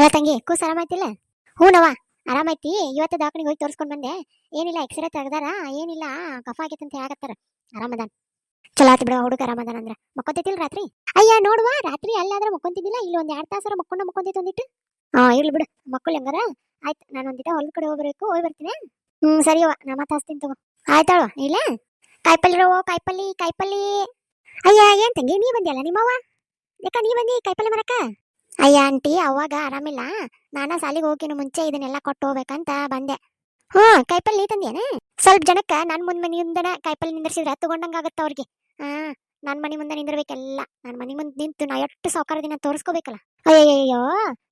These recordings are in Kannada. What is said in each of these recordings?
ಅಲ್ಲ ತಂಗಿ ಕೂಸ್ ಆರಾಮೈತಿಲ್ಲ? ಹೂನವ್ವ ಆರಾಮೈತಿ. ಇವತ್ತು ದವಾಖಾನಿಗೆ ಹೋಗಿ ತೋರಿಸ್ಕೊಂಡ್ ಬಂದೆ. ಏನಿಲ್ಲ ಎಕ್ಸ್ರೇ ತೆಗ್ದಾರ, ಏನಿಲ್ಲ ಕಫ ಆಗೈತೆ ಅಂತ ಹೇಳಕತ್ತಾರ. ಆರಾಮದಾನ. ಚಲೋ ಆತು ಬಿಡ, ಹುಡುಗ ಆರಾಮದಾನ ಅಂದ್ರ. ಮಕ್ಕೊಂತೈತಿಲ್ ರಾತ್ರಿ? ಅಯ್ಯ ನೋಡುವ, ರಾತ್ರಿ ಅಲ್ಲಾದ್ರೆ ಮಕ್ಕೊಂತಿದ್ದಿಲ್ಲ, ಇಲ್ಲಿ ಒಂದ್ 2 ತಾಸರ ಮಕ್ಕೊಂತೈತಿ ಒಂದಿಟ್ಟು. ಇರ್ಲಿ ಬಿಡು, ಮಕ್ಕಳು ಹೆಂಗಾರ. ಆಯ್ತು, ನಾನು ಒಂದಿಟ ಹೊಲದ ಕಡೆ ಹೋಗ್ಬೇಕು, ಹೋಗಿ ಬರ್ತೀನಿ. ಸರಿಯವ್ವ, ನಾ ಮತ್ತೆ ಹಚ್ತೀನಿ ತಗೋ. ಆಯ್ತಾಳು ಇಲ್ಲ. ಕಾಯಿಪಲ್ಲೆ ರವ, ಕಾಯಿಪಲ್ಲೆ. ಅಯ್ಯ ಏನ್ ತಂಗಿ ನೀ ಬಂದಿಯಲ್ಲ, ನಿಮ್ಮವ್ವ ಯಾಕ ನೀ ಬಂದಿ ಕಾಯಿಪಲ್ಲೆ ಮರಕ? ಅಯ್ಯ ಆಂಟಿ ಅವಾಗ ಆರಾಮಿಲ್ಲ, ನಾನ ಸಾಲಿಗೆ ಹೋಗಿನ ಮುಂಚೆ ಇದನ್ನೆಲ್ಲ ಕೊಟ್ಟು ಹೋಗ್ಬೇಕಂತ ಬಂದೆ. ಕಾಯಿಪಲ್ಲೆ ತಂದೇನ? ಸ್ವಲ್ಪ ಜನಕ್ಕ ನನ್ ಮನಿಯಿಂದನ ಕಾಯಿಪಲ್ಲೆ ನಿಂದಿರ್ಸಿದ್ರ ತಗೊಂಡಂಗ ಆಗತ್ತ ಅವ್ರಿಗೆ. ಹಾ, ನನ್ ಮನಿ ಮುಂದೆ ನಿಂದಿರ್ಬೇಕೆಲ್ಲ. ನನ್ ಮನಿ ಮುಂದೆ ನಿಂತು ನಾ ಎಷ್ಟು ಸಾವುಕಾರ ದಿನ ತೋರಿಸ್ಕೋಬೇಕಲ್ಲ. ಅಯ್ಯಯ್ಯೋ,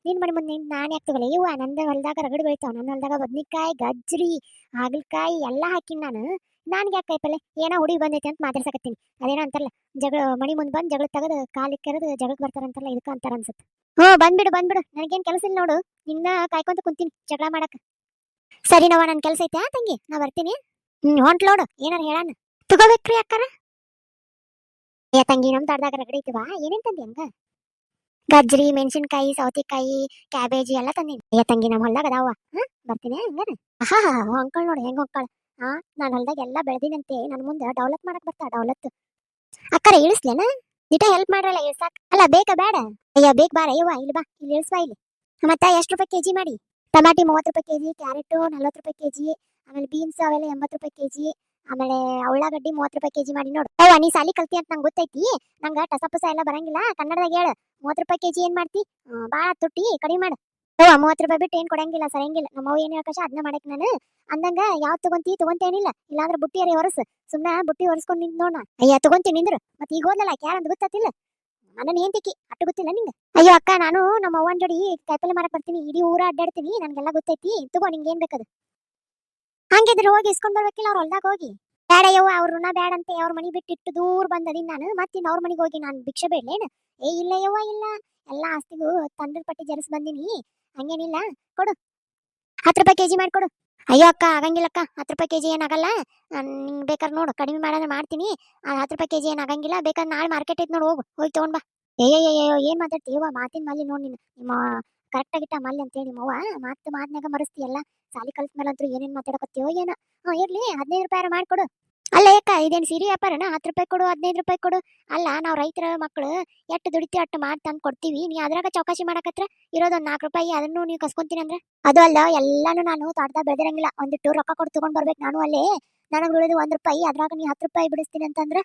ನಿನ್ ಮನಿ ಮುಂದೆ ನಿಂತು ನಾನ್ ಯಾಕೆ ತಗೊಳ್ಳಿ? ಇವ್ವ ನಂದ ಹೊಲ್ದಾಗ ರಗಡ್ ಬೆಳಿತಾವ. ನನ್ನ ಹೊಲ್ದಾಗ ಬದ್ನಿಕಾಯಿ, ಗಜ್ರಿ, ಹಾಗಲಕಾಯಿ ಎಲ್ಲಾ ಹಾಕಿನಿ ನಾನು. ನನ್ಗೆ ಯಾಕೆ ಕಾಯಿಪಲ್ಲೆ? ಏನೋ ಹುಡುಗಿ ಬಂದೈತೆ ಅಂತ ಮಾತಾಡ್ಸಕತ್ತೀನಿ. ಅದೇನೋ ಅಂತಾರಲ್ಲ, ಜಗಳ ಮನಿ ಮುಂದೆ ಬಂದು ಜಗಳ ತಗದು ಕಾಲಿಗೆ ಕೆರೆದು ಜಗಳಕ್ಕೆ ಬರ್ತಾರಂತಾರಲ್ಲ, ಇದಕ್ಕ ಅಂತಾರ ಅನ್ಸುತ್ತೆ. ಬಂದ್ಬಿಡು ನನಗೇನ್ ಕೆಲಸ ಇಲ್ಲ ನೋಡು. ನಿನ್ನ ಕಾಯ್ಕೊಂತ ಕುಂತೀನಿ ಜಗಳ ಮಾಡಕ್. ಸರಿ ನವ, ನನ್ ಕೆಲ್ಸ ಐತೆ ತಂಗಿ, ನಾ ಬರ್ತೀನಿ. ಹೊಂಟ್ಲೋಡು, ಏನಾರ ಹೇಳಾನ ತಗೋಬೇಕ್ರಿ ಅಕ್ಕಾರ. ಏ ತಂಗಿ, ನಮ್ ತೋಟದಾಗ ರಗಡಿ ಐತಿವಾ, ಏನೇನ್ ತಂದಿ ಹಂಗ? ಗಜ್ರಿ, ಮೆಣಸಿನ್ಕಾಯಿ, ಸೌತೆಕಾಯಿ, ಕ್ಯಾಬೇಜಿ ಎಲ್ಲ ತಂದೀನಿ. ಏ ತಂಗಿ, ನಮ್ ಹೊಲ್ದಾಗ ಅದಾವ. ಬರ್ತೀನಿ ಹಂಗಾರ. ಹಾ ಹೊಂಕಳ್ ನೋಡಿ ಹೆಂಗ್ ಹೊಂಕಳ. ನಾನ್ ಹೊಲ್ದಾಗ ಎಲ್ಲಾ ಬೆಳೆದಿನಂತೆ, ನನ್ ಮುಂದೆ ಡೆವಲಪ್ ಮಾಡಕ್ ಬರ್ತಾ ಡೆವಲಪ್. ಅಕ್ಕರ ಇಳಿಸ್ಲೇನ? ನಿಟ ಹೆಲ್ಪ್ ಮಾಡ್ರಲ್ಲ ಇಳ್ಸಾಕ್. ಅಲ್ಲ ಬೇಕಾ ಬೇಡ? ಅಯ್ಯ ಬೇಕ್ ಬಾರ ಯವ್ವ, ಇಲ್ಲಿ ಬಾ, ಇಲ್ಲಿ ಇಳಿಸ್ವಾ ಇಲ್ಲಿ. ಮತ್ತ ಎಷ್ಟು ರೂಪಾಯಿ ಕೆಜಿ ಮಾಡಿ? ಟಮಾಟಿ 30 ರೂಪಾಯಿ ಕೆಜಿ, ಕ್ಯಾರೆಟ್ 40 ರೂಪಾಯಿ ಕೆಜಿ, ಆಮೇಲೆ ಬೀನ್ಸ್ ಅವೆಲ್ಲ 80 ರೂಪಾಯಿ ಕೆಜಿ, ಆಮೇಲೆ ಉಳ್ಳಾಗಡ್ಡಿ 30 ರೂಪಾಯಿ ಕೆಜಿ ಮಾಡಿ ನೋಡು. ನೀ ಸಾಲಿ ಕಲ್ತಿ ಅಂತ ನಂಗೆ ಗೊತ್ತೈತಿ. ನಂಗ ಟಸಪಸ ಎಲ್ಲ ಬರಂಗಿಲ್ಲ, ಕನ್ನಡದಾಗ ಹೇಳು. 30 ರೂಪಾಯಿ ಕೆಜಿ ಏನ್ ಮಾಡ್ತಿ? ಬಾಳ ತುಟ್ಟಿ ಕಡಿಮೆ ಮಾಡು. 30 ರೂಪಾಯಿ ಬಿಟ್ಟು ಏನ್ ಕೊಡಂಗಿಲ್ಲ, ಸರಂಗಿಲ್ಲ. ನಮ್ಮವ್ ಏನ್ ಹೇಳ್ಕಶ ಅದನ್ನ ಮಾಡಕ್ ನಾನು. ಅಂದಂಗ ಯಾವ್ ತಗೊಂತೇನಿಲ್ಲ, ಇಲ್ಲಾಂದ್ರೆ ಬುಟ್ಟಿ ಅರಿ ಹೊರಸ್. ಸುಮ್ನ ಬುಟ್ಟಿ ಹೊರಸ್ಕೊಂಡ್ ನಿಂತ್ ನೋಡ. ಅಯ್ಯ ತಗೊಂತೀನಿ ನಿಂದ್ರು. ಮತ್ತೆ ಈಗ ಹೋದ್ಲಲ್ಲ ಯಾರಂತ ಗೊತ್ತಿಲ್ಲ. ನನ್ನ ಏಂತಿಕಿ ಅಟ್ಟು ಗೊತ್ತಿಲ್ಲ ನಿಂಗ? ಅಯ್ಯೋ ಅಕ್ಕ, ನಾನು ನಮ್ಮ ಅವ್ವನ್ ಜೋಡಿ ಕಾಯಿಪಲ್ಲೆ ಮಾರಕ್ ಬರ್ತೀನಿ, ಇಡೀ ಊರ ಅಡ್ಡಾಡ್ತೀನಿ, ನನ್ಗೆಲ್ಲ ಗೊತ್ತೈತಿ. ತಗೋ, ನಿಂಗೆ ಏನ್ ಬೇಕದು. ಹಂಗಿದ್ರೆ ಹೋಗಿ ಇಸ್ಕೊಂಡ್ ಬರ್ಬೇಕಿಲ್ಲ ಅವ್ರ ಹೊಲ್ದಾಗ ಹೋಗಿ. ಬೇಡ ಯವ್ವ, ಅವ್ರ ಋಣ ಬೇಡಂತೆ. ಅವ್ರ ಮನಿ ಬಿಟ್ಟು ಇಟ್ಟು ದೂರ ಬಂದದೀನಿ ನಾನು. ಮತ್ತಿನ್ ಅವ್ರ ಮನಿಗೆ ಹೋಗಿ ನಾನು ಭಿಕ್ಷೆ ಬೇಡ್ಲೇನು? ಇಲ್ಲ ಯವ್ವ ಇಲ್ಲ, ಎಲ್ಲಾ ಆಸ್ತಿಗೂ ತಂದ್ರ ಪಟ್ಟಿ ಜರಸ್ ಬಂದಿನಿ. ಹಂಗೇನಿಲ್ಲ, ಕೊಡು. 10 ರೂಪಾಯಿ ಕೆಜಿ ಮಾಡ್ಕೊಡು. ಅಯ್ಯೋ ಅಕ್ಕ, ಆಗಂಗಿಲ್ಲಕ್ಕ, 10 ರೂಪಾಯಿ ಕೆಜಿ ಏನಾಗಲ್ಲ. ನಿಂಗೆ ಬೇಕಾದ್ರೆ ನೋಡು, ಕಡಿಮೆ ಮಾಡೋದ್ರೆ ಮಾಡ್ತೀನಿ. 10 ರೂಪಾಯಿ ಕೆಜಿ ಏನ್ ಆಗಂಗಿಲ್ಲ. ಬೇಕಾದ್ರೆ ನಾಳೆ ಮಾರ್ಕೆಟ್ ಐತ್ ನೋಡು, ಹೋಗಿ ತಗೊಂಡ್ ಬಾ. ಅಯ್ಯಯ್ಯೋ, ಏನ್ ಮಾತಾಡ್ತೀವ? ಮಾತಿನ ಮಲ್ಲಿ ನೋಡಿ ನೀನು. ನಿಮ್ಮ ಕರೆಕ್ಟ್ ಆಗಿಟ್ಟ ಮಲ್ಲಿ ಅಂತೇಳಿ ನಿಮ್ಮವ್ವ ಮಾತ್ನಾಗ ಮರಸ್ತಿಯಲ್ಲ. ಸಾಲಿ ಕಲ್ತ್ಮೇಲಂತೂ ಏನೇನ್ ಮಾತಾಡಕತ್ತೀವೋ ಏನೋ. ಇರ್ಲಿ, 15 ರೂಪಾಯಿ ಮಾಡ್ಕೊಡು. ಅಲ್ಲ ಯಾಕ, ಇದೇನ್ ಸೀರೆ ವ್ಯಾಪಾರನ? 10 ರೂಪಾಯಿ ಕೊಡು, 15 ರೂಪಾಯಿ ಕೊಡು. ಅಲ್ಲ, ನಾವ್ ರೈತರ ಮಕ್ಕಳು ಎಷ್ಟು ದುಡಿತೀವಿ ಅಟ್ಟು ಮಾಡಿ ತಂದು ಕೊಡ್ತೀವಿ. ನೀ ಅದ್ರಾಗ ಚೌಕಾಸಿ ಮಾಡಕತ್ರ ಇರೋದೊಂದ್ 4 ರೂಪಾಯಿ, ಅದನ್ನು ನೀವು ಕಸ್ಕೊಂತೀನಿ ಅಂದ್ರೆ ಅದು ಅಲ್ಲ. ಎಲ್ಲಾನು ನಾನು ತೋಟದಾಗ ಬೆಳೆದಿರಂಗಿಲ್ಲ, ಒಂದಿಟ್ಟು ರೊಕ್ಕ ಕೊಟ್ಟು ತಗೊಂಡ್ ಬರ್ಬೇಕು ನಾನು. ಅಲ್ಲೇ ನನಗ್ ಉಳಿದು 1 ರೂಪಾಯಿ, ಅದ್ರಾಗ ನೀ 10 ರೂಪಾಯಿ ಬಿಡಿಸ್ತೀನಿ ಅಂತಂದ್ರ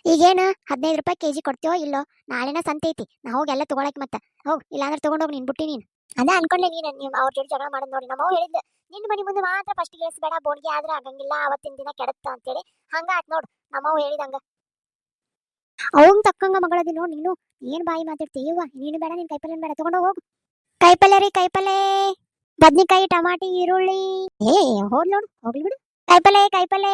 ಈಗೇನು 15 ರೂಪಾಯಿ ಕೆಜಿ ಕೊಡ್ತೀವೋ ಇಲ್ಲೋ? ನಾಳೆನ ಸಂತೆ ಐತಿ, ನಾ ಹೋಗಿ ಎಲ್ಲ ತಗೊಳಕ್. ಮತ್ತೆ ಹೋಗ್, ಇಲ್ಲಾಂದ್ರೆ ತಗೊಂಡೋಗಿ ನೀನ್ ಬುಟ್ಟಿ ನೀನ್. ಅದೇ ಅನ್ಕೊಂಡೆ ನೀನ್ ಅವ್ರ ಜೋಡಿ ಜಗಳ ಮಾಡೋದ್ ನೋಡಿ. ನಮ್ಮವ್ ಹೇಳಿದ್ದೆ, ನಿನ್ನ ಮನಿ ಮುಂದೆ ಮಾತ್ರ ಫಸ್ಟ್ ಇಳಿಸ್ಬೇಡ, ಬೋಣಿಗೆ ಆದ್ರೆ ಆಗಂಗಿಲ್ಲ, ಅವತ್ತಿನ ದಿನ ಕೆಡತ್ತ ಅಂತೇಳಿ. ಹಂಗ ಆತ್ ನೋಡು, ನಮ್ಮವ್ ಹೇಳಿದಂಗ. ಅವಂಗ್ ತಕ್ಕಂಗ ಮಗಳದಿ ನೋಡ್ ನೀನು. ಏನ್ ಬಾಯಿ ಮಾತಾಡ್ತೀವ? ನೀನು ಬೇಡ, ನಿನ್ ಕಾಯಿಪಲ್ಲೆ ಬೇಡ, ತಗೊಂಡೋಗ್ ಹೋಗು. ಕಾಯಿಪಲ್ಲೆ ರೀ, ಕಾಯಿಪಲ್ಲೆ, ಬದ್ನಿಕಾಯಿ, ಟಮಾಟಿ, ಈರುಳ್ಳಿ. ಹೋದ್ ನೋಡು, ಹೋಗ್ಲಿ ಬಿಡು. ಕಾಯಿಪಲ್ಲೆ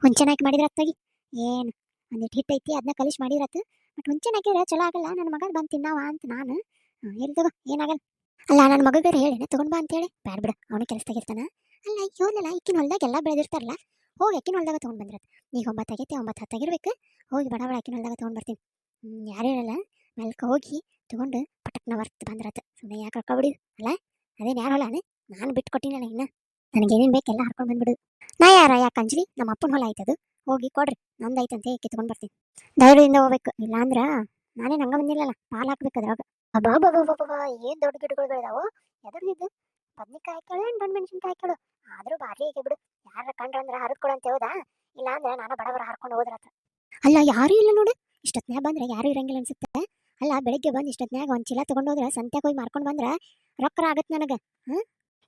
ಹುಂಚೆನ್ ಹಾಕಿ ಮಾಡಿದ್ರ ಅತ್ತಾಗಿ. ಏನ್ ಒಂದಿಟ್ಟು ಹಿಟ್ಟೈತಿ, ಅದನ್ನ ಕಲಿಸಿ ಮಾಡಿರತ್. ಬಟ್ ಹುಂಚೆನ್ ಹಾಕಿದ್ರೆ ಚಲೋ ಆಗಲ್ಲ. ನನ್ನ ಮಗ ಬಂದು ತಿನ್ನಾವ ಅಂತ ನಾನು. ಎಲ್ಲಿ ತಗೋ, ಏನಾಗಲ್ಲ. ಅಲ್ಲ, ನನ್ನ ಮಗ ಬೇರೆ ಹೇಳಿ ತಗೊಂಡ್ ಬಾ ಅಂತ ಹೇಳಿ. ಬ್ಯಾಡ ಬಿಡ, ಅವನು ಕೆಲಸದಾಗಿರ್ತಾನ. ಅಲ್ಲ ಯೋನಲ್ಲ, ಇಕ್ಕಿನ ಹೊಲ್ದಾಗ ಎಲ್ಲ ಬೆಳೆದಿರ್ತಾರಲ್ಲ, ಹೋಗಿ ಅಕ್ಕಿನ ಹೊಲ್ದಾಗ ತಗೊಂಡ್ ಬಂದ್ರತ್. ಈಗ 9 ಆಗೈತಿ, 9 ಹತ್ತಾಗಿರ್ಬೇಕು. ಹೋಗಿ ಬಡ ಅಕ್ಕಿನ ಹೊಲ್ದಾಗ ತಗೊಂಡ್ ಬರ್ತೀನಿ. ಯಾರು ಹೇಳಲ್ಲ, ಮೆಲ್ಕ ಹೋಗಿ ತಗೊಂಡು ಪಟಕ್ನ ವರ್ತ್ ಬಂದ್ರತ್. ಸುಮ್ಮನೆ ಯಾಕೆ ರೊಕ್ಕ ಬಿಡಿ ಅಲ್ಲ. ಅದೇನು ಯಾರು ಹೊಲಾನೆ, ನಾನು ಬಿಟ್ಟು ಕೊಟ್ಟಿನಲ್ಲ. ಇನ್ನ ನನಗೇನೇನು ಬೇಕೆಲ್ಲ ಹರ್ಕೊಂಡು ಬಂದ್ಬಿಡು. ನಾ ಯಾಕೆ ಅಂಜಲಿ? ನಮ್ಮ ಅಪ್ಪನ ಹೊಲ ಆಯ್ತದು. ಹೋಗಿ ಕೊಡ್ರಿ, ನಂದೈತಂತೆ ಕಿತ್ಕೊಂಡ್ ಬರ್ತೀನಿ. ಧೈರ್ಯದಿಂದ ಹೋಗ್ಬೇಕು, ಇಲ್ಲಾಂದ್ರ ನಾನೇ ನಂಗ ಬಂದಿಲ್ಲಲ್ಲ, ಪಾಲ್ ಹಾಕ್ಬೇಕು ಅದ್ರಾಗ. ಅಬ್ಬಾ, ಏನ್ ದೊಡ್ಡ ಗಿಡಗಳು ಬೆಳೆದಾವು. ಎದುರ್ದಿದ್ದು ಬದ್ನಿಕಾಯಿ ಹಾಕ್ಯಾಳು, ದೊಡ್ಡ ಮೆಣಸಿನ್ಕಾಯಿ ಹಾಕ್ಯಾಳು. ಆದ್ರೂ ಭಾರಿ ಐತೆ ಬಿಡು. ಯಾರ ಕಂಡ್ರಂದ್ರ ಹರಿದ್ಕೊಡು ಅಂತ ಹೇಳ್ದ. ಇಲ್ಲಾಂದ್ರೆ ನಾನು ಬಡಬರ ಹರ್ಕೊಂಡು ಹೋದ್ರತ್ತ. ಅಲ್ಲ, ಯಾರು ಇಲ್ಲ ನೋಡು. ಇಷ್ಟೊತ್ನ್ಯಾಗ ಬಂದ್ರೆ ಯಾರು ಇರಂಗಿಲ್ಲ ಅನ್ಸುತ್ತೆ. ಅಲ್ಲ, ಬೆಳಿಗ್ಗೆ ಬಂದು ಇಷ್ಟೊತ್ನ್ಯಾಗ ಒಂದ್ ಚೀಲ ತಗೊಂಡೋದ್ರ, ಸಂತ್ಯಾಗ ಹೋಗಿ ಮಾರ್ಕೊಂಡ್ ಬಂದ್ರ ರೊಕ್ಕ ಆಗತ್ ನನಗ.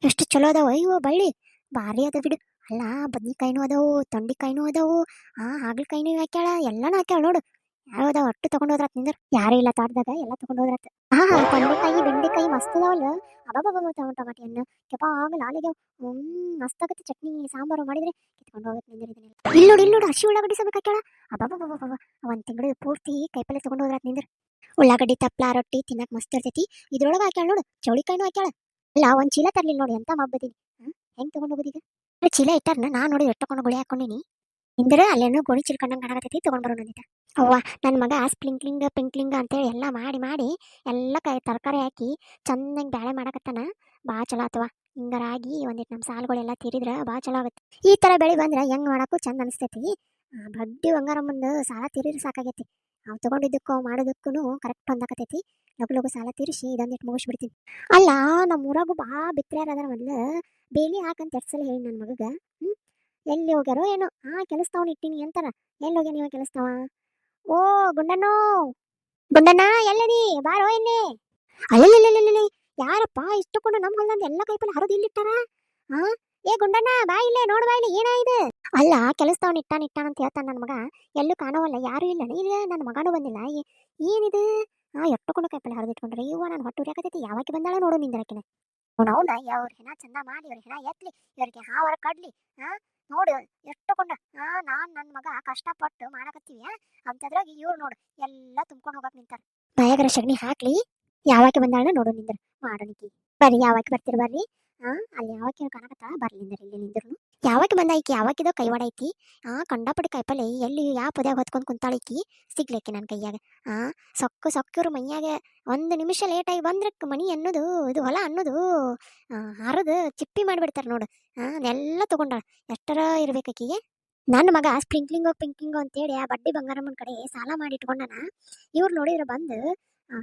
ಎಷ್ಟು ಚಲೋ ಅದಾವ ಅಯ್ಯೋ ಬಳ್ಳಿ, ಭಾರಿ ಅದ ಬಿಡು. ಅಲ್ಲ, ಬದ್ನಿಕಾಯಿನೂ ಅದಾವು, ತೊಂಡಿಕಾಯಿನೂ ಅದಾವು, ಹಾಗಲಕಾಯಿನೂ ಹಾಕ್ಯಾಳ, ಎಲ್ಲಾನು ಹಾಕ್ಯಾಳ ನೋಡು. ಯಾವ್ದಾವ ಒಟ್ಟು ತಗೊಂಡೋದ್ರತ್ ನಿಂದ್ರ. ಯಾರು ಇಲ್ಲ ತೋಟದಾಗ, ಎಲ್ಲ ತಗೊಂಡೋದ್ರತ್. ತೊಂಡೆಕಾಯಿ, ಬೆಂಡೆಕಾಯಿ ಮಸ್ತ್ ಅದಾವಲ್ಲ. ಅಬ್ಬಬ್ಬ, ಟಮಾಟಿ ಹಣ್ಣು ಕೆಪಾಗಲ್ಲ ಆಲಿಗ್ಯಾವ. ಮಸ್ತ್ ಆಗತ್ತೆ. ಚಟ್ನಿ ಸಾಂಬಾರು ಮಾಡಿದ್ರೆ ಕಿತ್ಕೊಂಡು ಹೋಗತ್ತೆ ನಿಂದ್ರ. ಇಲ್ಲೋಡು ಹಸಿ ಉಳ್ಳಾಗಡ್ಡಿ ಸಮೇತ ಹಾಕ್ಯಾಳ. ಅಬ್ಬಬ್ಬ, 1 ತಿಂಗಳು ಪೂರ್ತಿ ಕಾಯಿಪಲ್ಲೆ ತಗೊಂಡೋದ್ರತ್ ನಿಂದ್ರ. ಉಳ್ಳಾಗಡ್ಡಿ ತಪ್ಲ ರೊಟ್ಟಿ ತಿನ್ನಕ್ ಮಸ್ತ್ ಇರ್ತೈತಿ. ಇದ್ರೊಳಗ ಹಾಕ್ಯಾಳ ನೋಡು, ಚೌಳಿಕಾಯಿನೂ ಹಾಕ್ಯಾಳ. ಅಲ್ಲ, ಒಂದ್ ಚೀಲ ತರ್ಲಿಲ್ಲ ನೋಡಿ, ಎಂತ ಮಬ್ಬದೀನಿ. ಹೆಂಗ್ ತಗೊಂಡ್ ಹೋಗೋದೀಗ? ಚೀಲ ಇಟ್ಟಾರ್ನ, ನಾ ನೋಡಿ ಎಷ್ಟೊಂಡು ಗುಳಿ ಹಾಕೊಂಡಿನಿ. ಇಂದ್ರ ಅಲ್ಲೇನೋ ಗೋಣಿ ಚಿಲ್ಕೊಂಡಂಗೆ ಕಾಣಕತ್ತೈತಿ. ತಗೊಂಡ್ ಬರೋಣ ಅಂದಿದ್ದ. ಅವ್ವ ನನ್ನ ಮಗ ಸ್ಪ್ರಿಂಕ್ಲಿಂಗ್ ಪಿಂಕ್ಲಿಂಗ್ ಅಂತೇಳಿ ಎಲ್ಲ ಮಾಡಿ ಮಾಡಿ ಎಲ್ಲ ತರಕಾರಿ ಹಾಕಿ ಚೆನ್ನಾಗಿ ಬ್ಯಾಳೆ ಮಾಡಕತ್ತಾನ. ಭಾಳ ಚಲೋ ಆತವ. ಹಿಂಗಾರಾಗಿ ಒಂದಿಟ್ಟು ನಮ್ಮ ಸಾಲುಗಳೆಲ್ಲ ತೀರಿದ್ರೆ ಭಾಳ ಚಲೋ ಆಗುತ್ತೆ. ಈ ಥರ ಬೆಳೆ ಬಂದ್ರೆ ಹೆಂಗೆ ಮಾಡಕ್ಕೂ ಚಂದ ಅನಿಸ್ತೈತಿ. ಬಡ್ಡಿ ಬಂಗಾರಮ್ಮಂದು ಸಾಲ ತೀರಿದ್ರೆ ಸಾಕಾಗೈತಿ. ನಾವು ತಗೊಂಡಿದ್ದಕ್ಕೂ ಮಾಡೋದಕ್ಕೂ ಕರೆಕ್ಟ್ ಹೊಂದಾಕತೈತಿ. ಲಗು ಲಗು ಸಾಲ ತೀರಿಸಿ ಇದೊಂದಿಟ್ಟು ಮುಗಿಸ್ಬಿಡ್ತೀನಿ. ಅಲ್ಲ, ನಮ್ಮ ಊರಾಗೂ ಭಾಳ ಬಿತ್ತರ್ಯಾರ ಅದರ ಮೊದಲು ಬೇಲಿ ಹಾಕಂತ ಎಷ್ಟು ಸಲ ಹೇಳಿ ನನ್ನ ಮಗಗೆ. ಹ್ಞೂ, ಎಲ್ಲಿ ಹೋಗ್ಯಾರೋ ಏನೋ. ಕೆಲಸದವ್ನು ಇಟ್ಟಿನಿ ಅಂತಾರ. ಎಲ್ಲಿ ಹೋಗ್ಯಾನ ಇವ ಕೆಲಸದವ? ಓ ಗುಂಡಣ್ಣೋ, ಗುಂಡಣ್ಣ ಎಲ್ಲದಿ ಬಾರೋ ಇಲ್ಲಿ. ಅಲ್ಲಲ್ಲಿ ಯಾರಪ್ಪ ಇಷ್ಟಕೊಂಡು ನಮ್ಮ ಹೊಲದಿಂದ ಎಲ್ಲ ಕೈಪಲ್ಲಿ ಹರಿದು ಇಲ್ಲಿಟ್ಟಾರ? ಹಾ, ಏ ಗುಂಡಣ್ಣ ಬಾ ಇಲ್ಲೇ ನೋಡು, ಬಾ ಇಲ್ಲಿ ಏನಾಯ್ತು? ಅಲ್ಲ, ಕೆಲಸದವ್ನು ಇಟ್ಟಾನ ಅಂತ ಹೇಳ್ತಾನ ನನ್ನ ಮಗ. ಎಲ್ಲೂ ಕಾಣವಲ್ಲ, ಯಾರು ಇಲ್ಲ. ಇಲ್ಲ ನನ್ನ ಮಗನೂ ಬಂದಿಲ್ಲ. ಏನಿದು? ಎಷ್ಟಕೊಂಡು ಕೈಪಲ್ಲಿ ಹರಿದಿಟ್ಕೊಂಡ್ರೆ ಇವ ನಾನು ಹೊಟ್ಟೆ ಉರಿಯಾಕತೈತಿ. ಯಾವಾಗ ಬಂದಾಳ ನೋಡು ನಿಂದಿರಕಿನ. ಅವನ ಅವ್ರ ಹೆಣ ಚಂದ ಮಾಡಿ ಅವ್ರ ಹೆಣ ಎತ್ಲಿ, ಇವ್ರಿಗೆ ಹಾವರ ಕಡ್ಲಿ. ನೋಡು ಎಷ್ಟಕೊಂಡ. ನಾನ್ ನನ್ನ ಮಗ ಕಷ್ಟಪಟ್ಟು ಮಾಡಕತ್ತೀವಿ ಅಂತದ್ರಾಗ ಇವ್ರು ನೋಡು ಎಲ್ಲ ತುಂಬ್ಕೊಂಡು ಹೋಗಕ್ ನಿಂತಾರ. ಬಾಯಾಗರ ಸಗಣಿ ಹಾಕ್ಲಿ, ಯಾವಾಗ ಬಂದಾಳ ನೋಡು ನಿಂದ್ರ ಮಾಡೋಣಿಕಿ. ಬರ್ರಿ, ಯಾವಾಗ ಬರ್ತೀರ ಬರ್ರಿ. ಅಲ್ಲಿ ಯಾವಾಗ ಕಾಣಕತ್ತಾಳ ಬರ್ಲಿ ನಿಂದ್ರ, ಇಲ್ಲಿ ನಿಂದ್ರು. ಯಾವಾಗ ಬಂದ ಈಕಿ? ಯಾವಾಗಿದೋ ಕೈವಾಡ ಐತಿ. ಕಂಡಪಡಿ ಕಾಯಿಪಲ್ಲೆ ಎಲ್ಲಿ ಯಾವ ಪದ್ಯಾಗ ಹೊತ್ಕೊಂಡ್ ಕುಂತಾಳಿಕಿ ಸಿಗ್ಲಿಕ್ಕೆ ನನ್ನ ಕೈಯಾಗ. ಸೊಕ್ಕರು ಮೈಯಾಗ ಒಂದು ನಿಮಿಷ ಲೇಟಾಗಿ ಬಂದ್ರೆ ಮನಿ ಅನ್ನೋದು, ಇದು ಹೊಲ ಅನ್ನೋದು ಹರಿದು ಚಿಪ್ಪಿ ಮಾಡಿಬಿಡ್ತಾರೆ ನೋಡು. ಅದೆಲ್ಲ ತಗೊಂಡಾಳ. ಎಷ್ಟರ ಇರ್ಬೇಕೀಗೆ. ನನ್ನ ಮಗ ಸ್ಪ್ರಿಂಕ್ಲಿಂಗು ಪಿಂಕ್ಲಿಂಗು ಅಂತೇಳಿ ಆ ಬಡ್ಡಿ ಬಂಗಾರಮ್ಮನ ಕಡೆ ಸಾಲ ಮಾಡಿ ಇಟ್ಕೊಂಡನ. ಇವ್ರು ನೋಡಿದ್ರೆ ಬಂದು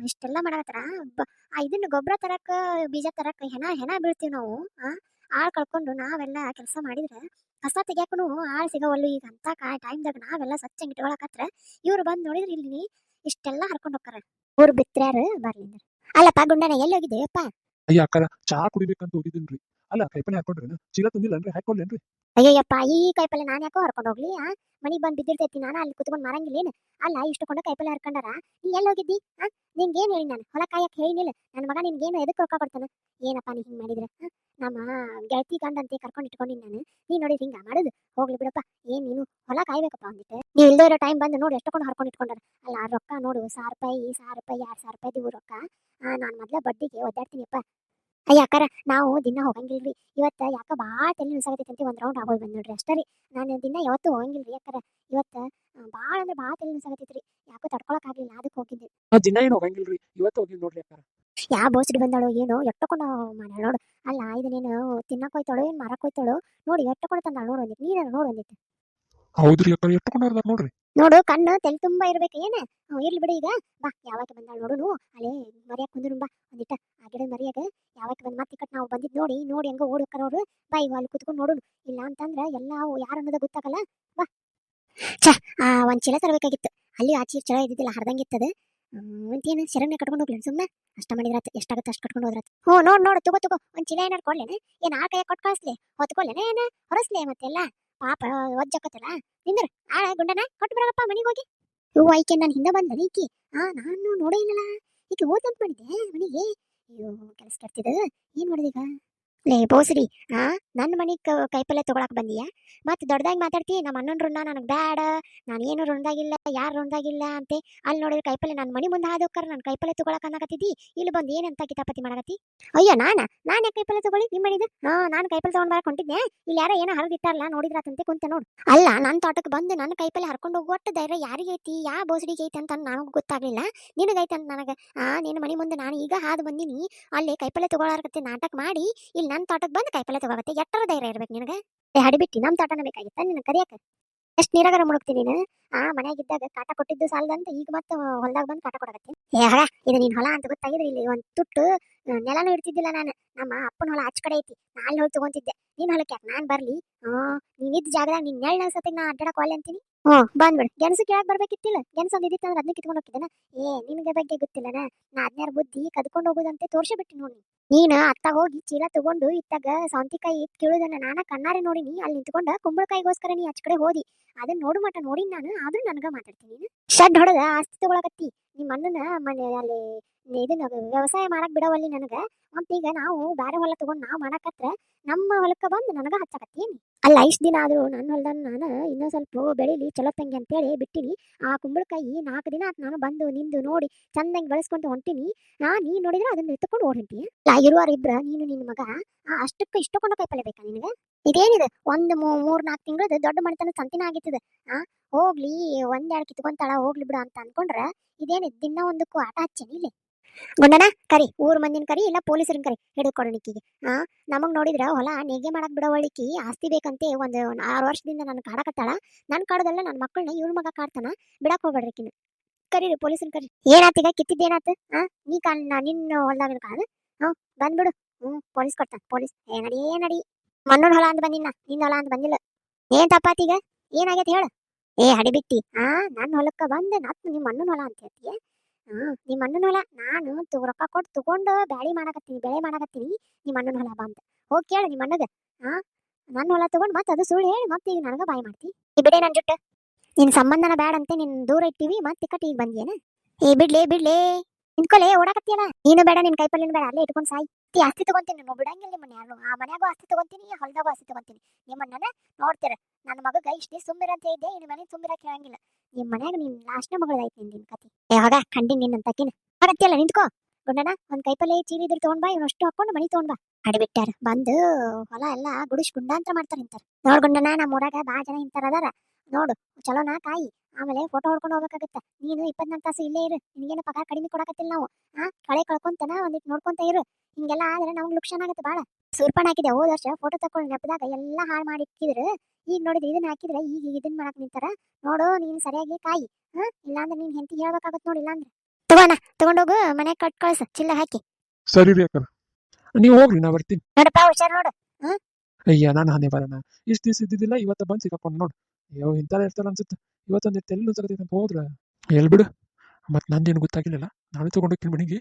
ಇಷ್ಟೆಲ್ಲ ಮಾಡಕತ್ತಾರ. ಇದನ್ನ ಗೊಬ್ಬರ ತರಕ, ಬೀಜ ತರಕ ಹೆಣ ಬೀಳ್ತೀವಿ ನಾವು. ಆಳ್ ಕಳ್ಕೊಂಡು ನಾವೆಲ್ಲ ಕೆಲಸ ಮಾಡಿದ್ರೆ ಕಸ ತೆಗಿಯಾಕನು ಆಳ್ ಸಿಗವಲ್ಲು. ಈಗ ಅಂತ ಟೈಮ್ದಾಗ ನಾವೆಲ್ಲ ಸ್ವಚ್ಛಂಗ್ ಇಟ್ಕೊಳಕತ್ರ ಇವ್ರು ಬಂದು ನೋಡಿದ್ರೆ ಇಲ್ಲಿ ಇಷ್ಟೆಲ್ಲ ಹರ್ಕೊಂಡು ಹೋಗ್ತಾರ. ಊರು ಬಿತ್ರ್ಯಾರ ಬರ್ಲಿ. ಅಲ್ಲಪ್ಪ ಗುಂಡನ ಎಲ್ಲಿ ಹೋಗಿದ್ದೆ ಅಪ್ಪ? ಅಯ್ಯ ಅಕ್ಕರ ಚಾ ಕುಡಿಬೇಕಂತ ಹೋಗಿದ್ದೀನ್ರಿ. ಅಲ್ಲ ಕೈಪಲ್ಲೆ ಹಾಕೊಂಡ್ರೇನ? ಚೀಲ ತಂದಿಲ್ಲನ್ರಿ? ಹಾಕೊಳ್ಳೇನ್ರಿ? ಅಯ್ಯಯ್ಯಪ್ಪ, ಈ ಕಾಯಿಪಲ್ಲೆ ನಾನು ಯಾಕೋ ಹರ್ಕೊಂಡು ಹೋಗ್ಲಿ? ಮನಿಗೆ ಬಂದು ಬಿದ್ದಿರ್ತೈತಿ, ನಾನು ಅಲ್ಲಿ ಕುತ್ಕೊಂಡು ಮಾರಂಗಿಲ್ಲೇನು? ಅಲ್ಲ, ಇಷ್ಟುಕೊಂಡು ಕಾಯಿಪಲ್ಲೆ ಹರ್ಕೊಂಡಾರ. ನೀ ಎಲ್ಲಿ ಹೋಗಿದ್ದಿ? ನಿಂಗೇನು ಹೇಳಿ ನಾನು? ಹೊಲ ಕಾಯಕ್ಕೆ ಹೇಳಿನಿಲ್ಲ ನನ್ನ ಮಗ. ನಿನ್ಗೇನು ಎದಕ್ಕೆ ರೊಕ್ಕ ಕೊಡ್ತಾನೆ? ಏನಪ್ಪ ನೀ ಹಿಂಗೆ ಮಾಡಿದ್ರೆ? ನಮ್ಮ ಗೆಳತಿ ಗಂಡಂತೆ ಕರ್ಕೊಂಡು ಇಟ್ಕೊಂಡಿನಿ ನಾನು. ನೀ ನೋಡಿ ಹಿಂಗ ಮಾಡುದು? ಹೋಗ್ಲಿ ಬಿಡಪ್ಪ. ನೀನು ಹೊಲ ಕಾಯ್ಬೇಕಪ್ಪ ಅಂದಿಟ್ಟೆ. ನೀವು ಇಲ್ಲದೇ ಇರೋ ಟೈಮ್ ಬಂದು ನೋಡಿ ಎಷ್ಟೊಂದು ಹರ್ಕೊಂಡು ಇಟ್ಕೊಂಡಾರ. ಅಲ್ಲ, ರೊಕ್ಕ ನೋಡು, 1,000 ರೂಪಾಯಿ 2,000 ರೂಪಾಯಿ ರೊಕ್ಕ. ನಾನು ಮೊದಲ ಬಡ್ಡಿಗೆ ಒದ್ದಾಡ್ತೀನಿಯಪ್ಪ. ಅಯ್ಯ ಅಕ್ಕಾರ, ನಾವು ದಿನ ಹೋಗಂಗಿಲ್ರಿ. ಇವತ್ತು ಯಾಕೆ ಭಾಳ ತಲೆ ನುಸಾಗತೈತಿ ಒಂದು ರೌಂಡ್ ಆಗೋಗಿ ಬಂದು ನೋಡ್ರಿ ಅಷ್ಟೇ ರೀ. ನಾನು ದಿನ ಯಾವತ್ತೂ ಹೋಗಂಗಿಲ್ರಿ ಅಕ್ಕಾರ. ಇವತ್ತು ಭಾಳ ಅಂದ್ರೆ ಭಾಳ ತಲೆ ನುಸಾಗತೈತ್ರಿ. ಯಾಕೋ ತಡ್ಕೊಳಕ್ಕಾಗಲಿಲ್ಲ, ಅದಕ್ಕೆ ಹೋಗಿದ್ದೆ. ದಿನ ಏನು ಹೋಗಂಗಿಲ್ರಿ, ಇವತ್ತು ಹೋಗಿ ನೋಡ್ರಿ ಅಕ್ಕಾರ. ಯಾವ ಬೋಸ್ಡಿ ಬಂದಾಳು ಏನೋ, ಎಷ್ಟಕೊಂಡು ಮಾಡ್ಯಾಳ ನೋಡು. ಅಲ್ಲ, ಇದನ್ನೇನು ತಿನ್ನಕ್ ಹೋಯ್ತಾಳು ಏನು ಮಾರಕ್ ಹೋಯ್ತಾಳು? ನೋಡಿ ಎಷ್ಟಕೊಂಡು ತಂದಾಳ ನೋಡು. ಒಂದಿಟ್ಟು ನೀನ ನೋಡು ಒಂದಿಟ್ಟು. ಹೌದ್ರಿ ಅಕ್ಕ, ಎಷ್ಟಕೊಂಡಾರ ನೋಡ್ರಿ. ನೋಡು, ಕಣ್ಣು ತೆಲ್ ತುಂಬಾ ಇರ್ಬೇಕು ಏನ. ಇರ್ಲಿ ಬಿಡಿ. ಈಗ ಬಾ, ಯಾವಾಗ ಬಂದಾಳ ನೋಡು. ಅಲ್ಲೇ ಮರಿಯಾಕ ಕುಂದ್ರು ಬಾ ಒಂದಿಟ್ಟ. ಆ ಗಿಡದ ಮರಿಯಾಗ ಯಾವಾಗ ಬಂದ್ ಮತ್ತೆ ಕಟ್ ನಾವು ಬಂದಿದ್ ನೋಡಿ ನೋಡಿ ಹೆಂಗ ಓಡಿ ಹೋಗ್ತಾರ ಅವ್ರು. ಬಾ, ಈಗ ಅಲ್ಲಿ ಕುತ್ಕೊಂಡು ನೋಡು. ಇಲ್ಲ ಅಂತಂದ್ರ ಎಲ್ಲ ಯಾರು ಅನ್ನೋದ ಗೊತ್ತಾಗಲ್ಲ. ಬಾ. ಒಂದ್ ಚೀಲ ತರಬೇಕಾಗಿತ್ತು. ಅಲ್ಲಿ ಆಚೆ ಚಲೋ ಇದ್ದಿದ್ದಿಲ್ಲ, ಹರ್ದಂಗಿತ್ತದ. ಅಂತೇನು ಶರಣೆ ಕಟ್ಕೊಂಡು ಹೋಗ್ಲಿ ಸುಮ್ಮನೆ. ಅಷ್ಟ ಮಾಡಿದ್ರಾತ್, ಎಷ್ಟಾಗತ್ತೆ ಅಷ್ಟು ಕಟ್ಕೊಂಡು ಹೋದ್ರಾತ್. ನೋಡು ತಗೋ ಒಂದ್ ಚೀಲ ಏನಾರು ಕೊಡ್ಲೇನೆ? ಏನ್ ಆ ಕೈಯಾಗ ಕೊಟ್ಟು ಕಳಿಸ್ಲಿ? ಹೊತ್ಕೊಳ್ಳೇನೆ ಏನ ಹೊರಸ್ಲಿ? ಮತ್ತೆಲ್ಲ ಪಾಪ ಒಜ್ಜಕತ್ತಲ್ಲ. ನಿಂದ್ರ ಗುಂಡನ ಕೊಟ್ಟು ಬರಪ್ಪ ಮನಿಗೆ ಹೋಗಿ. ಇವು ಐಕೆ ನಾನು ಹಿಂದೆ ಬಂದ ಈಕಿ. ನಾನು ನೋಡೇ ಇಲ್ಲಲ್ಲ. ಈಕೆ ಓದಂತ ಮಾಡಿದ್ದೆ ಮನಿಗೆ. ಅಯ್ಯೋ, ಕೆಲಸ ಕೆಡ್ತಿದ. ಏನ್ ಮಾಡಿದೀಗ? ಲೇ ಬೋಸ್ರಿ, ನನ್ನ ಮನಿಗೆ ಕೈಪಲ್ಲೆ ತಗೊಳಕ್ ಬಂದೀಯ? ಮತ್ತೆ ದೊಡ್ಡದಾಗಿ ಮಾತಾಡ್ತಿ. ನಮ್ಮ ಅಣ್ಣನ ಋಣ ನನಗೆ ಬ್ಯಾಡ, ನಾನು ಏನು ಋಣದಾಗಿಲ್ಲ, ಯಾರು ಋಣದಾಗಿಲ್ಲ ಅಂತೆ. ಅಲ್ಲಿ ನೋಡಿದ್ರೆ ಕೈಪಲ್ಲೆ ನನ್ನ ಮನಿ ಮುಂದೆ ಹಾದೋಕ್ಕಾರ ನಾನು ಕೈಪಲ್ಲೆ ತಗೊಳಕ್ ಅನ್ನಕತ್ತಿದ್ದಿ. ಇಲ್ಲಿ ಬಂದು ಏನಂತ ಕಿತಾಪತಿ ಮಾಡಕತ್ತಿ? ಅಯ್ಯೋ, ನಾನು ಯಾಕೆ ಕೈಪಲ್ಲೆ ತಗೊಳ್ಳಿ? ನಿಮ್ಮ ಮನಿದು ನಾನು ಕೈಪಲ್ಲೆ ತಗೊಂಡ್ ಬರಕ್ ಹೊಂಟಿದ್ದೆ. ಇಲ್ಲಿ ಯಾರೋ ಏನೋ ಹರಿದಿಟ್ಟಾರಲ್ಲ, ನೋಡಿದ್ರಾತಂತೆ ಕುಂತ ನೋಡು. ಅಲ್ಲ, ನನ್ನ ತೋಟಕ್ಕೆ ಬಂದು ನನ್ನ ಕೈಪಲ್ಲೆ ಹರ್ಕೊಂಡು ಹೋಗುವಟ್ಟು ಧೈರ್ಯ ಯಾರಿಗೆ ಐತಿ? ಯಾವ ಬೋಸಡಿಗೆ ಐತಿ ಅಂತ ನನಗೂ ಗೊತ್ತಾಗ್ಲಿಲ್ಲ. ನಿನಗೈತೆ ಅಂತ ನನಗೆ. ನಿನ್ನ ಮನಿ ಮುಂದೆ ನಾನು ಈಗ ಹಾದು ಬಂದಿನಿ. ಅಲ್ಲಿ ಕೈಪಲ್ಲೆ ತಗೊಳಕತ್ತೆ ನಾಟಕ ಮಾಡಿ ಇಲ್ಲಿ ನನ್ನ ತೋಟಕ್ಕೆ ಬಂದು ಕಾಯಿಪಲ್ಲೆ ತಗೋಬತ್ತೆ. ಎಟ್ಟರ ಧೈರ್ಯ ಇರ್ಬೇಕು ನಿನಗೆ? ಹಡಿಬಿಟ್ಟಿ ನಮ್ಮ ತೋಟನ ಬೇಕಾಗಿತ್ತ ನಿನ್ನ ಕರಿಯಕ? ಎಷ್ಟು ನೀರಾಗರ ಮುಳುಗ್ತೀನಿ ನೀನು? ಮನ್ಯಾಗಿದ್ದಾಗ ಕಾಟ ಕೊಟ್ಟಿದ್ದು ಸಾಲದಂತ ಈಗ ಮತ್ತೆ ಹೊಲದಾಗ ಬಂದು ಕಾಟ ಕೊಡಕತ್ತಿ. ಇದು ನೀನ್ ಹೊಲ ಅಂತ ಗೊತ್ತಾಗಿದ್ರೆ ಇಲ್ಲಿ ಒಂದು ತುಟ್ಟು ನೆಲನೂ ಇಡ್ತಿದ್ದಿಲ್ಲ ನಾನು. ನಮ್ಮ ಅಪ್ಪನ ಹೊಲ ಆಚ ಕಡೆ ಐತಿ, ನಾನು ಹೋಗಿ ತಗೊಂತಿದ್ದೆ. ನಿನ್ ಹೊಲಕ್ಕೆ ಯಾಕೆ ನಾನು ಬರ್ಲಿ? ನೀನಿದ್ದ ಜಾಗದಾಗ ನಿನ್ ನೆಳ್ಳ ಸತಿಗೆ ನಾ ಅಡ್ಡಾಡಕ್ ಒಲ್ಲೆ ಅಂತೀನಿ. ಬಂದ್ಬಿಡು. ಗೆಣಸು ಕೇಳಕ್ ಬರ್ಬೇಕಿತ್ತಿಲ್ಲ? ಗೆಣಸು ಒಂದು ಇದ್ದಿತ್ತು ಅಂದ್ರೆ ಅದನ್ನ ಕಿತ್ಕೊಂಡು ಹೋಗ್ತಿದ್ದೇನ? ನಿನಗೆ ಬಗ್ಗೆ ಗೊತ್ತಿಲ್ಲನ? ನಾ ಅದ್ನ್ಯಾರ ಬುದ್ಧಿ ಕದ್ಕೊಂಡು ಹೋಗೋದಂತೆ ತೋರ್ಸಿ ಬಿಟ್ಟು ನೋಡಿ. ನೀನು ಅತ್ತ ಹೋಗಿ ಚೀಲ ತಗೊಂಡು ಇತ್ತಾಗ ಸೌಂತಿಕಾಯಿ ಕೇಳುದನ್ನ ನಾನ ಕಣ್ಣಾರೆ ನೋಡಿನಿ. ಅಲ್ಲಿ ನಿಂತ್ಕೊಂಡ ಕುಂಬಳಕಾಯಿಗೋಸ್ಕರ ನೀ ಆಚ ಕಡೆ ಹೋದಿ. ಅದನ್ನ ನೋಡು ಮಟ ನೋಡಿ ನಾನು. ಆದ್ರೂ ನನಗ ಮಾತಾಡ್ತೀನಿ. ಶಡ್ ಹೊಡೆದ ಆಸ್ತಿ ತಗೊಳಕತ್ತಿ. ನಿಮ್ಮ ಅಣ್ಣನ ಮನೆ ಅಲ್ಲಿ ಇದನ್ನ ವ್ಯವಸಾಯ ಮಾಡಕ್ ಬಿಡವಲ್ಲಿ ನನಗ. ಮತ್ತೀಗ ನಾವು ಬೇರೆ ಹೊಲ ತಗೊಂಡು ನಾವು ಮಾಡಕತ್ರ ನಮ್ಮ ಹೊಲಕ್ಕ ಬಂದು ನನಗ ಹಚ್ಚಕತ್ತೀನಿ. ಅಲ್ಲ, ಇಷ್ಟ ದಿನ ಆದ್ರೂ ನನ್ನ ಹೊಲದನ್ನ ನಾನು ಇನ್ನೂ ಸ್ವಲ್ಪ ಬೆಳಿಲಿ ಚಲೋ ತಂಗಿ ಅಂತೇಳಿ ಬಿಟ್ಟಿನಿ. ಆ ಕುಂಬಳಕಾಯಿ 4 ದಿನ ಆತ್ ನಾನು ಬಂದು ನಿಂದು ನೋಡಿ ಚಂದಂಗೆ ಬೆಳೆಸ್ಕೊಂತ ಹೊಂಟಿನಿ. ನೀ ನೋಡಿದ್ರೆ ಅದನ್ನ ಎತ್ಕೊಂಡು ಓಡ್ ಹೊಂಟಿ. ಇರುವಾರ ಇಬ್ರ ನೀನು ನಿನ್ನ ಮಗ. ಅಷ್ಟಕ್ಕೆ ಇಷ್ಟಕೊಂಡು ಕಾಯಿಪಲ್ಲೆ ಬೇಕಾ ನಿನಗೆ? ಇದೇನಿದೆ ಒಂದ್ ಮೂರ್ ನಾಲ್ಕು ತಿಂಗಳದ ದೊಡ್ಡ ಮನೆತನ ಸಂತಿನ ಆಗಿತ್ತದ. ಆ ಹೋಗ್ಲಿ ಒಂದೆರಡು ಕಿತ್ಕೊಂತಾಳ ಹೋಗ್ಲಿ ಬಿಡು ಅಂತ ಅನ್ಕೊಂಡ್ರ ಇದೇನಿದೆ ದಿನ ಒಂದಕ್ಕೂ ಆಟ ಹಚ್ಚೇನಿ ಇಲ್ಲಿ. ಗುಂಡನ ಕರಿ ಊರ್ ಮಂದಿನ ಕರಿ ಇಲ್ಲ ಪೊಲೀಸರನ್ ಕರಿ ಹಿಡಿದುಕೊಡೋಣಿಕ್ಕಿಗೆ. ನಮಗ್ ನೋಡಿದ್ರ ಹೊಲ ನೇಗೆ ಮಾಡಕ್ ಬಿಡವಳಿಕಿ ಆಸ್ತಿ ಬೇಕಂತೆ ಒಂದು 6 ವರ್ಷದಿಂದ ನನ್ ಕಾಡಕತ್ತಾಳ. ನನ್ ಕಾಡೋದಲ್ಲ ನನ್ನ ಮಕ್ಕಳನ್ನ ಇವಳ ಮಗ ಕಾಡ್ತಾನ. ಬಿಡಕ್ ಹೋಗ್ಬೇಡ್ರಿಕಿನ. ಕರೀರಿ ಪೊಲೀಸನ್ ಕರಿ. ಏನಾತೀಗ ಕಿತ್ತಿದ್ದೇನಾತ? ನೀ ನಿನ್ನ ಹೊಲ್ದಾಗ ಕಾಣ. ಬಂದ್ಬಿಡು. ಪೊಲೀಸ್ ಕೊಡ್ತಾನ ಪೊಲೀಸ್. ಏ ನಡಿ ಮಣ್ಣೂರ್ ಹೊಲ ಅಂತ ಬಂದಿನ ನಿನ್ನ ಹೊಲ ಅಂತ ಬಂದಿಲ್ಲ. ಏನ್ ತಪ್ಪಾತೀಗ? ಏನಾಗೈತೆ ಹೇಳ. ಏ ಹಡಿಬಿಟ್ಟಿ ನನ್ನ ಹೊಲಕ್ಕ ಬಂದ್ ನಿಮ್ ಮಣ್ಣನ್ ಹೊಲ ಅಂತ ಹೇಳ್ತೀಯ. ನಿಮ್ ಅಣ್ಣನ ಹೊಲ ನಾನು ರೊಕ್ಕ ಕೊಟ್ಟು ತಗೊಂಡು ಬೆಳೆ ಮಾಡಕತ್ತೀನಿ ನಿಮ್ ಅಣ್ಣನ ಹೊಲ ಬಂತ ಹೋಗಿ ಕೇಳು ನಿಮ್ ಅಣ್ಣಗ. ನನ್ನ ಹೊಲ ತಗೊಂಡ್ ಮತ್ತೆ ಅದು ಸುಳ್ಳು ಹೇಳಿ ಮತ್ತೆ ಈಗ ನನಗ ಬಾಯ್ ಮಾಡ್ತಿ. ಈ ಬಿಡೇ ನನ್ ಜುಟ್ಟ. ನಿನ್ ಸಂಬಂಧನ ಬ್ಯಾಡ ಅಂತ ನಿನ್ ದೂರ ಇಟ್ಟಿವಿ ಮತ್ತೆ ಕಟ್ಟಿ ಈಗ ಬಂದಿಯೇನ? ಏ ಬಿಡ್ಲೇ ನಿಂತ್ಕೊಲೆ ಓಡಾಕತ್ತಿಯಲ್ಲ. ನೀನು ಬೇಡ ನಿನ್ ಕೈಪಲ್ಯನು ಬೇಡ ಅಲ್ಲೇ ಇಟ್ಕೊಂಡ್ ಸಾಯಿ. ಆಸ್ತಿ ತಗೊಂತೀನಿ ನೀವು ಬಿಡಂಗಿಲ್ಲ. ನಿಮ್ಮನ್ನ ಯಾರು ಆ ಮನ್ಯಾಗೂ ಆಸ್ತಿ ತಗೊಂತೀನಿ ಹೊಲದಾಗೂ ಆಸ್ತಿ ತಗೊಂತೀನಿ. ನಿಮ್ಮನ್ನ ನೋಡ್ತೀರ ನನ್ನ ಮಗಗ ಇಷ್ಟೇ ಸುಮ್ಮಿರ ಅಂತ ಇದ್ದೆ ಇನ್ನು ಮನೆ ಸುಮ್ಮಿರ ಕೇಳಂಗಿಲ್ಲ. ನಿಮ್ ಮನ್ಯಾಗ ನಿನ್ ಲಾಸ್ಟ್ನ ಮಗಳಾಯ್ತು ನಿನ್ ಕತಿ. ಯಾವಾಗ ಕಂಡಿ ನಿನ್ನ ತಕಿನ ಆಗತ್ತಿಯಲ್ಲ ನಿಂತ್ಕೋ. ಗುಂಡನ ಒಂದ್ ಕೈಪಲ್ಲೆ ಚೀಲ ಇದ್ರ ತಗೊಂಡ್ ಬಾ ಇವನಷ್ಟು ಹಾಕೊಂಡು ಮನಿ ತಗೊಂಡ್ ಬಾ. ಅಡಿಬಿಟ್ಟಾರ ಬಂದು ಹೊಲ ಎಲ್ಲಾ ಗುಡಿಸ್ ಗುಂಡಾಂತರ ಮಾಡ್ತಾರ ಇಂತಾರ. ನೋಡ್ ಗುಂಡನ ನಮ್ಮ ಊರಾಗ ಬಾ ಜನ ಇಂತಾರ ಅದಾರ. ನೋಡು ಚಲೋನಾ ಕಾಯಿ ಆಮೇಲೆ ಫೋಟೋ ಹೊಡ್ಕೊಂಡು ಹೋಗ್ಬೇಕಾಗತ್ತ. ನೀನು 24 ತಾಸು ಇಲ್ಲೇ ಇರು. ನಿನಗೇನು ಪಗಾರ ಕಡಿಮೆ ಕೊಡಕತ್ತಿಲ್ಲ ನಾವು. ಕಳೆ ಕಳ್ಕೊಂತನ ಒಂದಿಟ್ಟು ನೋಡ್ಕೊಂತ ಇರು. ಹಿಂಗೆಲ್ಲ ಆದ್ರೆ ನಮ್ಗೆ ಲುಕ್ಷಣ ಆಗತ್ತೆ ಬಾಳ. ಸೂರ್ಪಣ ಹಾಕಿದೆ ಹೋದ ವರ್ಷ ಫೋಟೋ ತಕೊಂಡು ನೆಪದಾಗ ಎಲ್ಲಾ ಹಾಳು ಮಾಡಿ ಇಕ್ಕಿದ್ರು. ಈಗ ನೋಡಿದ್ರೆ ಇದನ್ನ ಹಾಕಿದ್ರೆ ಈಗ ಇದನ್ನ ಮಾಡಕ್ ನಿಂತಾರ. ನೋಡು ನೀನ್ ಸರಿಯಾಗಿ ಕಾಯಿ. ಇಲ್ಲಾಂದ್ರೆ ನೀನ್ ಹೆಂಡತಿ ಹೇಳ್ಬೇಕಾಗತ್ ನೋಡಿ. ಇಲ್ಲಾಂದ್ರೆ ತಗೊಂಡೋಗು ಮನೆಗೆ ಕಟ್ ಕಳ್ಸ ಚಿಲ್ಲ ಹಾಕಿ. ಸರಿ ರೀ ಅಕ್ಕ, ನೀವು ಹೋಗ್ರಿ ನಾ ಬರ್ತೀನಿ. ನೋಡಪ್ಪ ಹುಷಾರ್ ನೋಡು. ಅಯ್ಯ ನಾನು ಹನೆ ಬರೋಣ ಇಷ್ಟು ದಿವಸ ಇದ್ದಿದ್ದಿಲ್ಲ ಇವತ್ತ ಬಂದು ಸಿಕ್ಕಾಕೊಂಡು ನೋಡು. ಅಯ್ಯೋ ಇಂಥರ ಇರ್ತಾರ ಅನ್ಸುತ್ತೆ. ಇವತ್ತೊಂದು ತೆಲ್ಲು ಸಗತಿ ಅಂತ ಹೋದ್ರ ಎಲ್ ಬಿಡು. ಮತ್ತೆ ನಂದೇನು ಗೊತ್ತಾಗಿಲ್ಲಲ್ಲ ನಾಳೆ ತಗೊಂಡೋಗ್ತೀನಿ ಮನೆಗೆ.